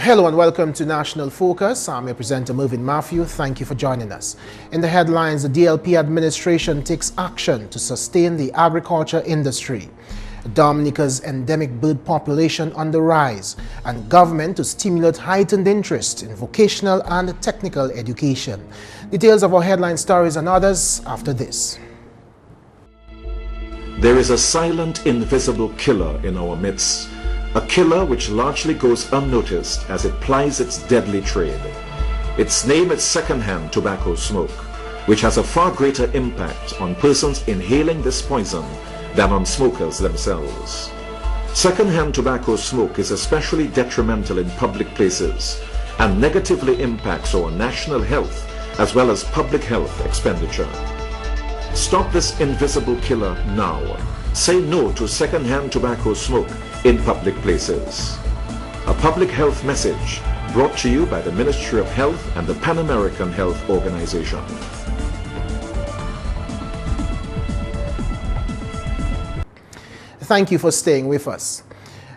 Hello and welcome to National Focus. I'm your presenter Mervin. Thank you for joining us. In the headlines, the DLP Administration takes action to sustain the agriculture industry. Dominica's endemic bird population on the rise, and government to stimulate heightened interest in vocational and technical education. Details of our headline stories and others after this. There is a silent, invisible killer in our midst. A killer which largely goes unnoticed as it plies its deadly trade. Its name is second-hand tobacco smoke, which has a far greater impact on persons inhaling this poison than on smokers themselves. Second-hand tobacco smoke is especially detrimental in public places and negatively impacts our national health as well as public health expenditure. Stop this invisible killer now. Say no to second-hand tobacco smoke in public places. A public health message brought to you by the Ministry of Health and the Pan American Health Organization. Thank you for staying with us.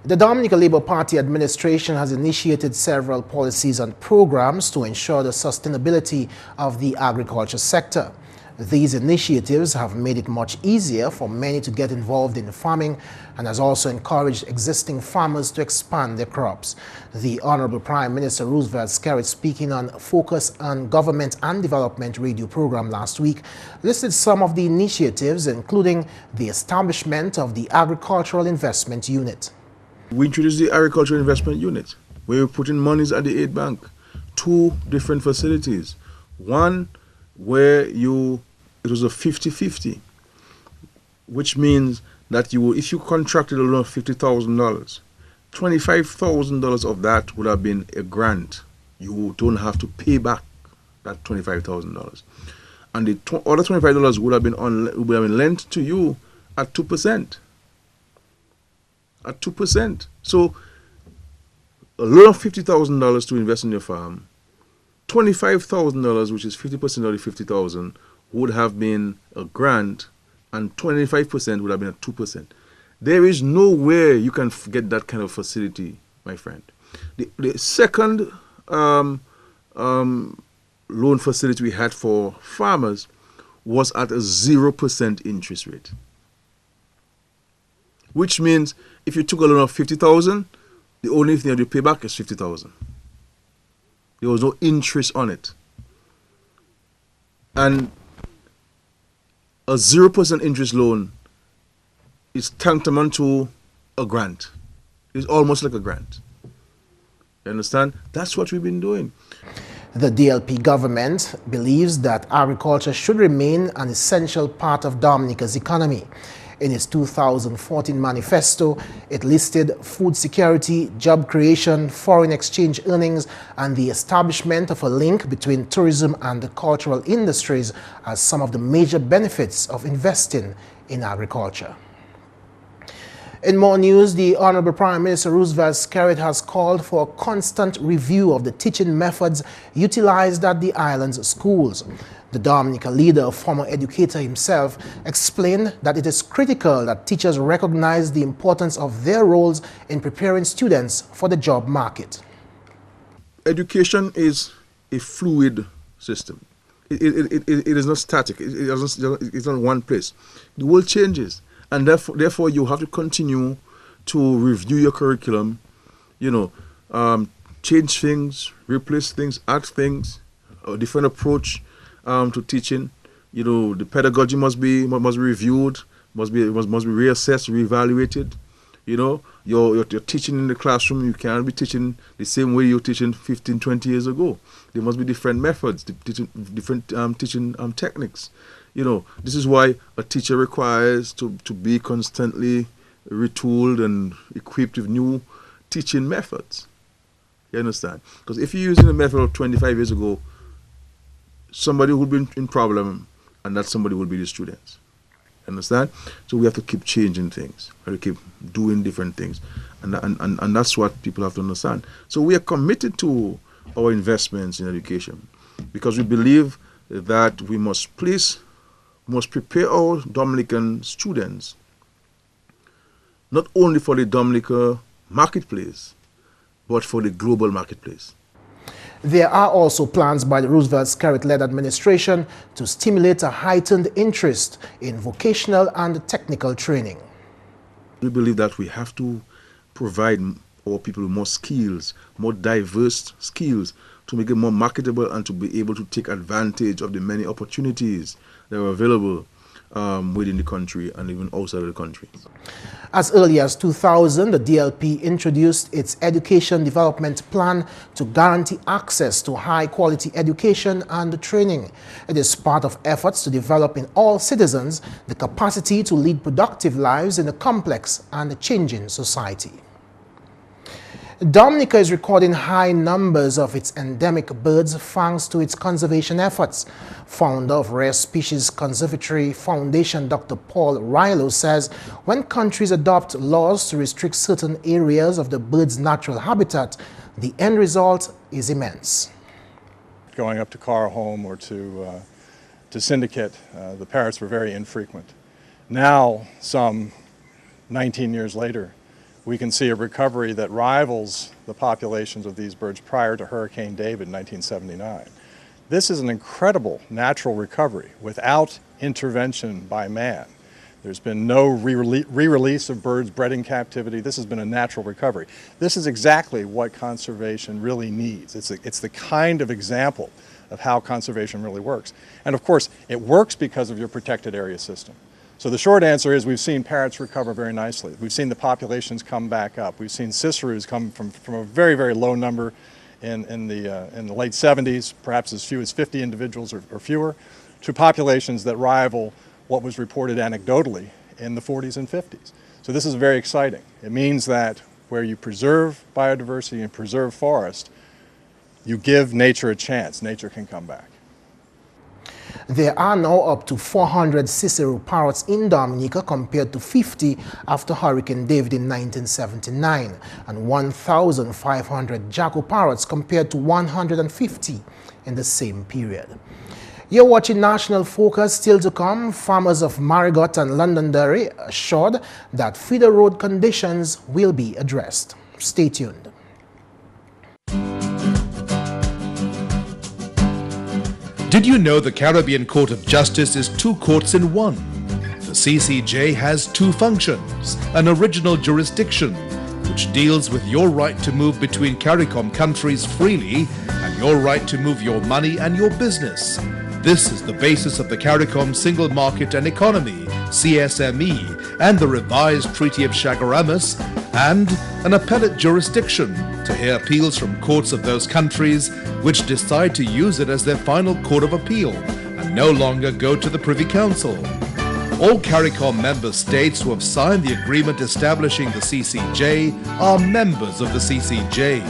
The Dominica Labour Party administration has initiated several policies and programs to ensure the sustainability of the agriculture sector. These initiatives have made it much easier for many to get involved in farming and has also encouraged existing farmers to expand their crops. The Honorable Prime Minister Roosevelt Skerrit, speaking on Focus on Government and Development radio program last week, listed some of the initiatives, including the establishment of the Agricultural Investment Unit. We introduced the Agricultural Investment Unit, where we put in monies at the aid bank. Two different facilities. One where it was a 50-50, which means that if you contracted a loan of $50,000, $25,000 of that would have been a grant. You don't have to pay back that $25,000, and the other $25 would have been lent to you at 2%. At 2%. So a loan of $50,000 to invest in your farm, $25,000, which is 50% of the $50,000, would have been a grant, and 25% would have been at 2%. There is nowhere you can get that kind of facility, my friend. The second loan facility we had for farmers was at a 0% interest rate, which means if you took a loan of $50,000, the only thing you have to pay back is $50,000. There was no interest on it. And a 0% interest loan is tantamount to a grant. It's almost like a grant. You understand? That's what we've been doing. The DLP government believes that agriculture should remain an essential part of Dominica's economy. In its 2014 manifesto, it listed food security, job creation, foreign exchange earnings, and the establishment of a link between tourism and the cultural industries as some of the major benefits of investing in agriculture. In more news, the Honorable Prime Minister Roosevelt Skerrit has called for a constant review of the teaching methods utilized at the island's schools. The Dominica leader, a former educator himself, explained that it is critical that teachers recognize the importance of their roles in preparing students for the job market. Education is a fluid system. It is not static. It's not one place. The world changes, and therefore you have to continue to review your curriculum, change things, replace things, add things, a different approach to teaching. The pedagogy must be reviewed, must be reassessed, reevaluated. You're teaching in the classroom. You can't be teaching the same way you're teaching 15, 20 years ago. There must be different methods, different teaching techniques. This is why a teacher requires to be constantly retooled and equipped with new teaching methods. You understand? Because if you're using a method of 25 years ago, somebody would be in problem, and that somebody will be the students. Understand? So we have to keep changing things. We have to keep doing different things, and that's what people have to understand. So we are committed to our investments in education because we believe that we must prepare our Dominican students not only for the Dominica marketplace, but for the global marketplace. There are also plans by the Roosevelt Skerritt-led administration to stimulate a heightened interest in vocational and technical training. We believe that we have to provide our people with more skills, more diverse skills, to make it more marketable and to be able to take advantage of the many opportunities that are available within the country and even outside of the country. As early as 2000, the DLP introduced its Education Development Plan to guarantee access to high-quality education and training. It is part of efforts to develop in all citizens the capacity to lead productive lives in a complex and changing society. Dominica is recording high numbers of its endemic birds thanks to its conservation efforts. Founder of Rare Species Conservatory Foundation, Dr. Paul Rilo, says when countries adopt laws to restrict certain areas of the bird's natural habitat, the end result is immense. Going up to Carr Home or to Syndicate, the parrots were very infrequent. Now, some 19 years later, we can see a recovery that rivals the populations of these birds prior to Hurricane David in 1979. This is an incredible natural recovery without intervention by man. There's been no re-release of birds bred in captivity. This has been a natural recovery. This is exactly what conservation really needs. It's the kind of example of how conservation really works. And of course, it works because of your protected area system. So the short answer is we've seen parrots recover very nicely. We've seen the populations come back up. We've seen ciceroos come from a very, very low number in the late 70s, perhaps as few as 50 individuals or fewer, to populations that rival what was reported anecdotally in the 40s and 50s. So this is very exciting. It means that where you preserve biodiversity and preserve forest, you give nature a chance. Nature can come back. There are now up to 400 Cicero parrots in Dominica compared to 50 after Hurricane David in 1979, and 1,500 Jaco parrots compared to 150 in the same period. You're watching National Focus. Still to come, farmers of Marigot and Londonderry assured that feeder road conditions will be addressed. Stay tuned. Did you know the Caribbean Court of Justice is two courts in one? The CCJ has two functions: an original jurisdiction, which deals with your right to move between CARICOM countries freely and your right to move your money and your business. This is the basis of the CARICOM Single Market and Economy, CSME, and the revised Treaty of Chaguaramas, and an appellate jurisdiction to hear appeals from courts of those countries which decide to use it as their final court of appeal and no longer go to the Privy Council. All CARICOM member states who have signed the agreement establishing the CCJ are members of the CCJ.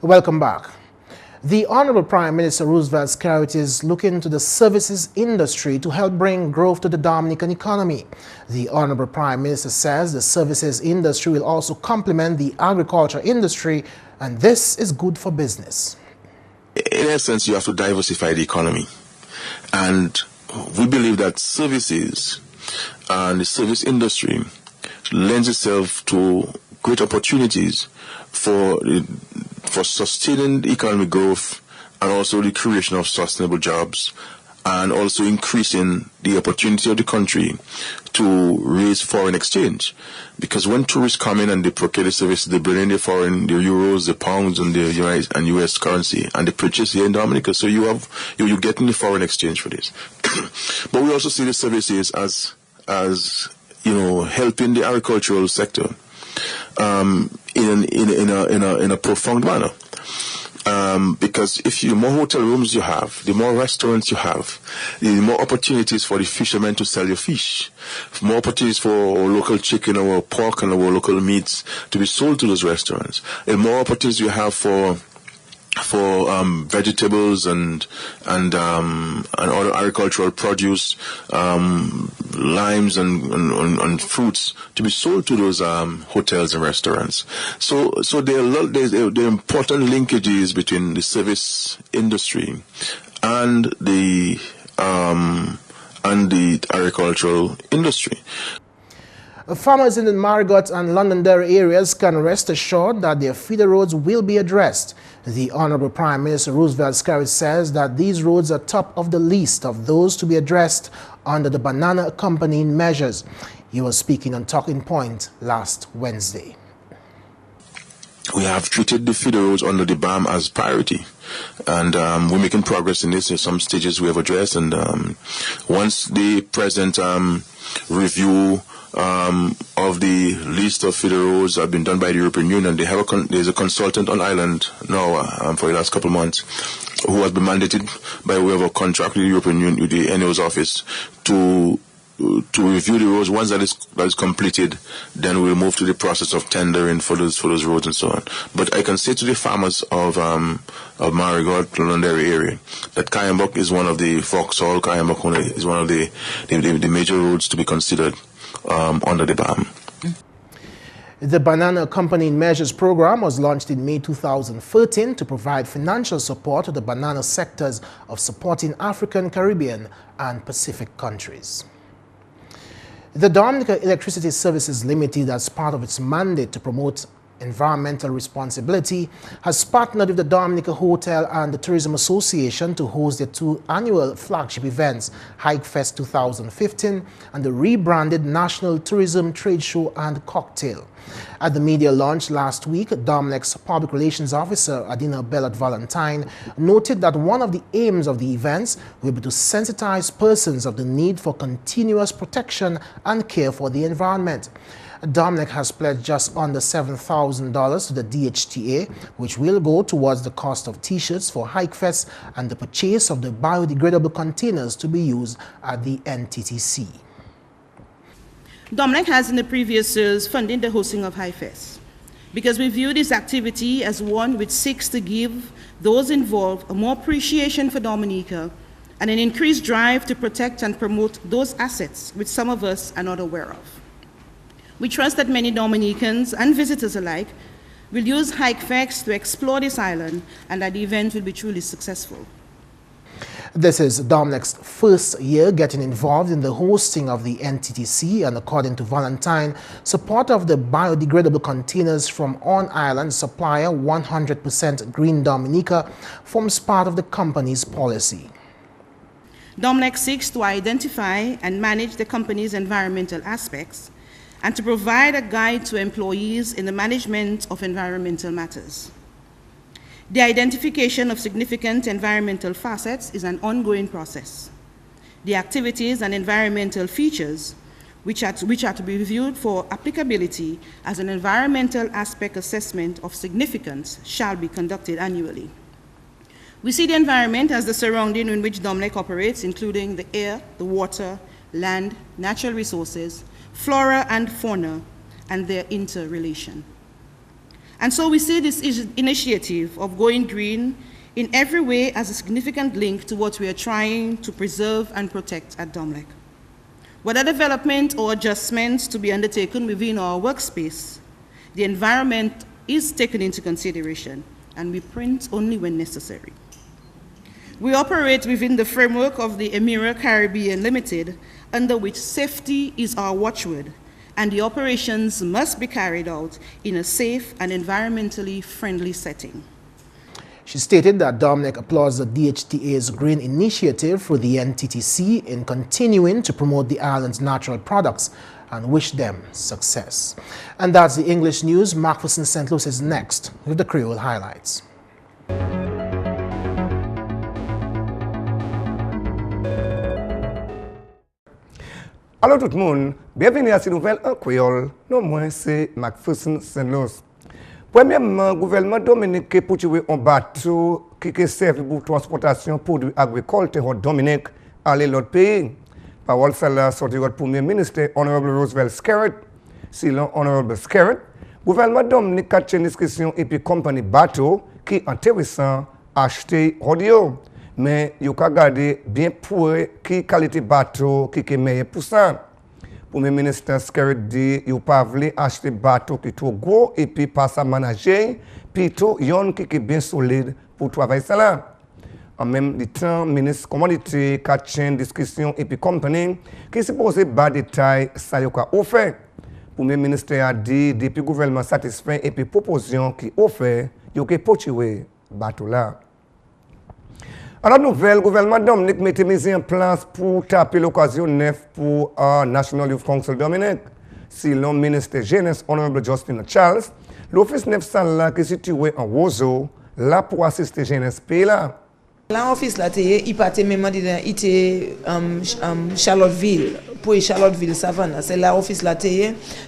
Welcome back. The Honorable Prime Minister Roosevelt Skerritt is looking to the services industry to help bring growth to the Dominican economy. The Honorable Prime Minister says the services industry will also complement the agriculture industry, and this is good for business. In essence, you have to diversify the economy. And we believe that services and the service industry lends itself to great opportunities for sustaining the economic growth and also the creation of sustainable jobs, and also increasing the opportunity of the country to raise foreign exchange. Because when tourists come in and they procure the services, they bring in the euros, the pounds, and the US currency, and they purchase here in Dominica. So you're getting the foreign exchange for this. But we also see the services as helping the agricultural sector in a profound manner. Because if the more hotel rooms you have, the more restaurants you have, the more opportunities for the fishermen to sell your fish, more opportunities for our local chicken, our pork, and our local meats to be sold to those restaurants, and more opportunities you have for vegetables and other agricultural produce, limes and fruits to be sold to those hotels and restaurants. So there are important linkages between the service industry and the and the agricultural industry. Farmers in the Marigot and Londonderry areas can rest assured that their feeder roads will be addressed. The Honorable Prime Minister Roosevelt Skerrit says that these roads are top of the list of those to be addressed under the banana accompanying measures. He was speaking on Talking Point last Wednesday. We have treated the feeder roads under the BAM as priority, and we're making progress in this. In some stages we have addressed, and once the present review of the list of feeder roads have been done by the European Union, there's a consultant on island now for the last couple of months who has been mandated by way of a contract with the European Union, with the NO's office, to review the roads. Once that is completed, then we'll move to the process of tendering for those roads and so on. But I can say to the farmers of Marigot, Londonderry area, that Kayambok is one of the Vauxhall, Kayambok is one of the major roads to be considered under the BAM. The Banana Accompanying Measures program was launched in May 2013 to provide financial support to the banana sectors of supporting African, Caribbean, and Pacific countries. The Dominica Electricity Services Limited, as part of its mandate to promote environmental responsibility, has partnered with the Dominica Hotel and the Tourism Association to host their two annual flagship events, HikeFest 2015 and the rebranded National Tourism Trade Show and Cocktail. At the media launch last week, Dominic's Public Relations Officer, Adina Bellot-Valentine, noted that one of the aims of the events will be to sensitize persons of the need for continuous protection and care for the environment. Dominic has pledged just under $7,000 to the DHTA, which will go towards the cost of T-shirts for HikeFest and the purchase of the biodegradable containers to be used at the NTTC. Dominic has in the previous years funded the hosting of HikeFest because we view this activity as one which seeks to give those involved a more appreciation for Dominica and an increased drive to protect and promote those assets which some of us are not aware of. We trust that many Dominicans and visitors alike will use HikeFest to explore this island and that the event will be truly successful. This is Dominic's first year getting involved in the hosting of the NTTC, and according to Valentine, support of the biodegradable containers from on-island supplier 100% Green Dominica forms part of the company's policy. Dominic seeks to identify and manage the company's environmental aspects and to provide a guide to employees in the management of environmental matters. The identification of significant environmental facets is an ongoing process. The activities and environmental features which are to be reviewed for applicability as an environmental aspect assessment of significance shall be conducted annually. We see the environment as the surrounding in which Dominic operates, including the air, the water, land, natural resources, flora and fauna, and their interrelation. And so we see this initiative of going green in every way as a significant link to what we are trying to preserve and protect at Dominic. Whether development or adjustments to be undertaken within our workspace, the environment is taken into consideration, and we print only when necessary. We operate within the framework of the Emira Caribbean Limited, under which safety is our watchword, and the operations must be carried out in a safe and environmentally friendly setting. She stated that Dominic applauds the DHTA's green initiative for the NTTC in continuing to promote the island's natural products and wish them success. And that's the English news. McPherson St. Luce is next with the Creole highlights. Allô tout le monde, bienvenue à cette nouvelle en créole. Non, moi c'est McPherson St. Luce. Premièrement, le gouvernement Dominique pour tuer un bateau qui servent pour transportation produits agricoles Dominique aller l'autre pays. Parole celle-là sortie du Premier ministre Honorable Roosevelt Skerrit. Selon Honorable Skerrit, le gouvernement Dominique a une discussion et puis compagnie bateau qui est intéressant acheter radio. Mais il faut regarder bien pour qui qualité bateau qui est meilleur pour ça. Pour le ministre Skerrit dit il pas voulu acheter bateau qui est trop gros et puis pas ça manager, plutôt yon qui est bien solide pour travailler ça là. En même temps, ministre commodité, chaîne, discussion et puis compagnie, qui suppose bas détail, ça y a offert. Pour le ministère a dit, depuis le gouvernement satisfait et puis proposition qui offert, il y a poursuivi bateau là. Alors, nouvelle, le gouvernement Dominique mette mis en place pour taper l'occasion neuf pour National Youth Council Dominique. Si le ministre Jeunesse, Honorable Justin Charles, l'office 900 là qui est situé en Roseau, là pour assister Jeunesse pays là. L'office là, il partait même il était Charlottesville, pour Charlottesville Savannah. C'est l'office là,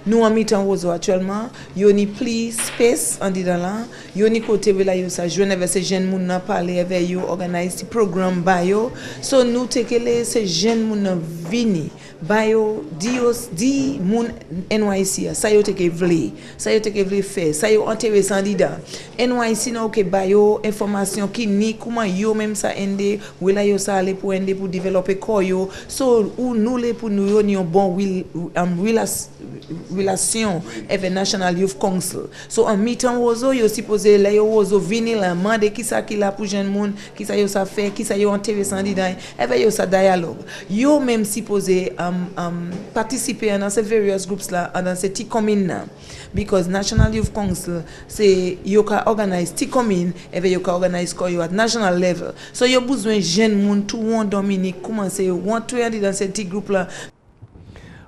nous en mi-temps Roseau actuellement, il y a plus space en dedans là, il y a côté où là il y a jeune avec ces jeunes moun n'a parlé avec eux, organiser programme bayo. So nous tekele ces jeunes moun vini bayo di moun NYC ça yo teke vle, ça yo teke vle faire, ça yo intéressant dedans. NYC na OK bayo information qui ni comment yo même ça ende ou là yo ça aller pour ende pour développer koyo. So ou nous les pour nous yo bon relation avec National Youth Council. So en mi-temps Roseau yo supposé là yo Roseau vini là demander qui ça qui là pour jeune monde, qui ça yo ça fait, qui ça yo intéressant dedans, avec yo ça dialogue. Yo même supposé participer dans ces various groups là dans ces petits communes because National Youth Council c'est yo ka organize petits communes et yo ka organize koyo at national level. So yo besoin jeune monde tout monde Dominique commencer want to aller dans ces petits groupes là.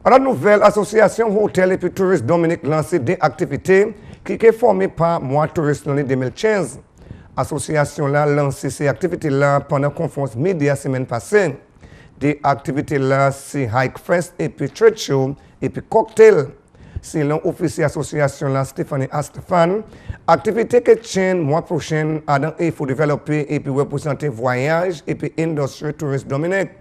Alors, nouvelle association Hôtel et puis Tourisme Dominique lancé des activités qui est formée par Mois Touriste l'année 2015. L'association là lancé ces activités là pendant la conférence média semaine passée. Des activités là c'est Hike Fest et puis Trade Show et puis Cocktail. C'est l'officier association là Stéphanie Astefan. Activité que tient mois prochain il faut développer et puis représenter voyage et puis industrie Tourisme Dominique.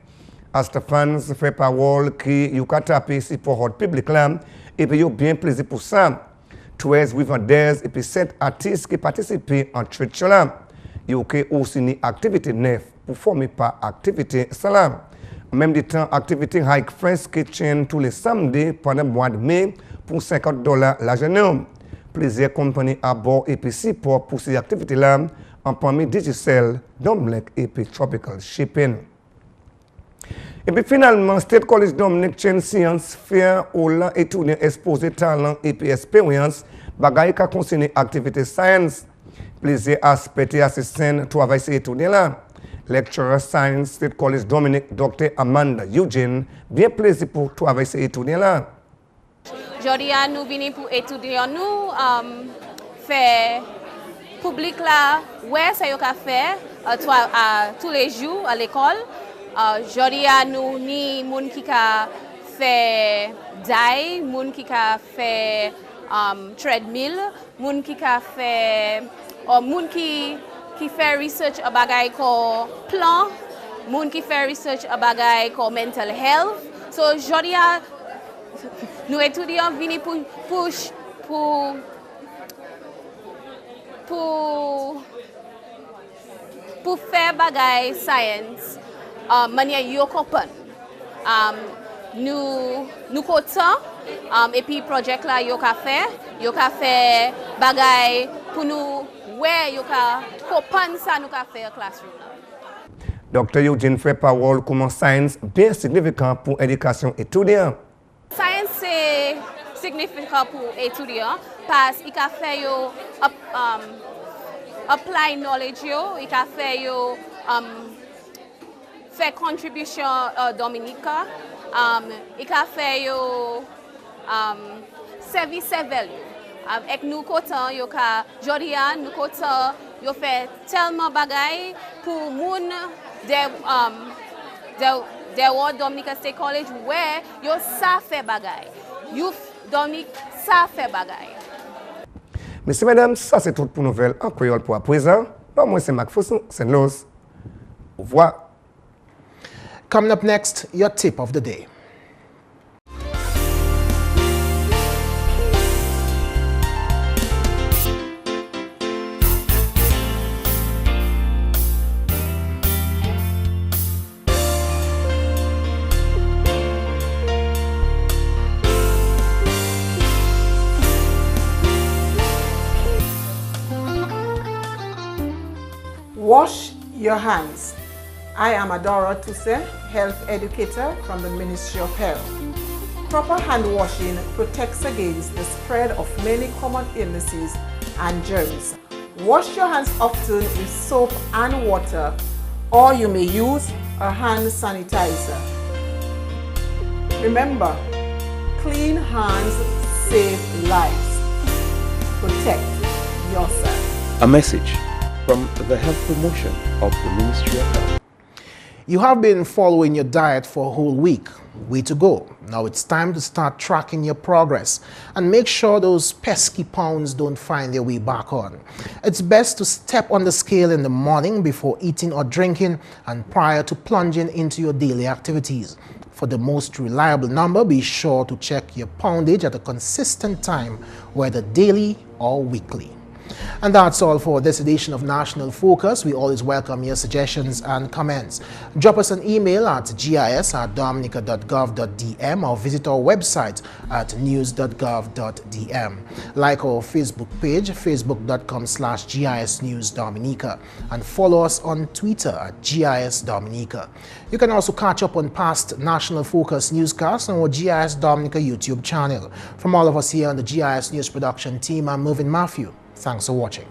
Astefan fait parole qui y a tapé ici pour le public là et puis il y a bien plaisir pour ça. 13 vendeurs et puis 7 artistes qui participent en trade show là. Il y a aussi une activité neuve pour former par activité salam. En même temps, activité Hike Fest qui tient tous les samedis pendant le mois de mai pour $50 la journée. Plusieurs compagnies à bord et puis support pour ces activités là en parmi Digicel, Dominic et puis Tropical Shipping. Et puis finalement, State College Dominic Chen Science Fair où l'on étudiant exposé talent et puis expérience, bagaille qui concerne activité science. Plusieurs aspects et assistants travaillent ces étudiants là. Lecturer Science State College Dominic, Dr. Amanda Eugene, bien plaisir pour travailler ces étudiants là. Aujourd'hui, nous venons pour étudier nous faire public là, ouais, ça y a fait tous les jours à l'école. Aujourd'hui, nous ni moun qui a fait die, moun qui a fait treadmill, moun qui a fait moun qui fait research à bagay ko plan, moun qui fait research à bagay ko mental health. So aujourd'hui, nous étudiants venus pour faire bagay science. Manière yo comprendre. Nous content et puis project là yo ka fait bagay pour nous ouais yo ka comprendre ça nous ka faire classroom. Dr. Eugene fait parole comment science bien significant pour l'éducation étudiante. Science c'est significant pour étudiants parce qu'il a fait yo apply knowledge yo, il a fait yo fait contribution Dominica, il a fait yo service value. Avec nous content yo ka Jordan nous content yo fait tellement bagay pour moun de World Dominica State College where yo ça fait bagay. Youth Dominic ça fait bagay. Messieurs, mesdames, ça c'est tout pour nouvelle en créole pour à présent. Moi c'est McPherson, c'est Luce. Au revoir. Coming up next, your tip of the day. Wash your hands I am Adora Tuse, health educator from the Ministry of Health. Proper hand washing protects against the spread of many common illnesses and germs. Wash your hands often with soap and water, or you may use a hand sanitizer. Remember, clean hands save lives. Protect yourself. A message from the Health Promotion of the Ministry of Health. You have been following your diet for a whole week. Way to go. Now it's time to start tracking your progress and make sure those pesky pounds don't find their way back on. It's best to step on the scale in the morning before eating or drinking and prior to plunging into your daily activities. For the most reliable number, be sure to check your poundage at a consistent time, whether daily or weekly. And that's all for this edition of National Focus. We always welcome your suggestions and comments. Drop us an email at gis@dominica.gov.dm or visit our website at news.gov.dm. Like our Facebook page, facebook.com/GIS News Dominica, and follow us on Twitter at GIS Dominica. You can also catch up on past National Focus newscasts on our GIS Dominica YouTube channel. From all of us here on the GIS News production team, I'm Mervin. Thanks for watching.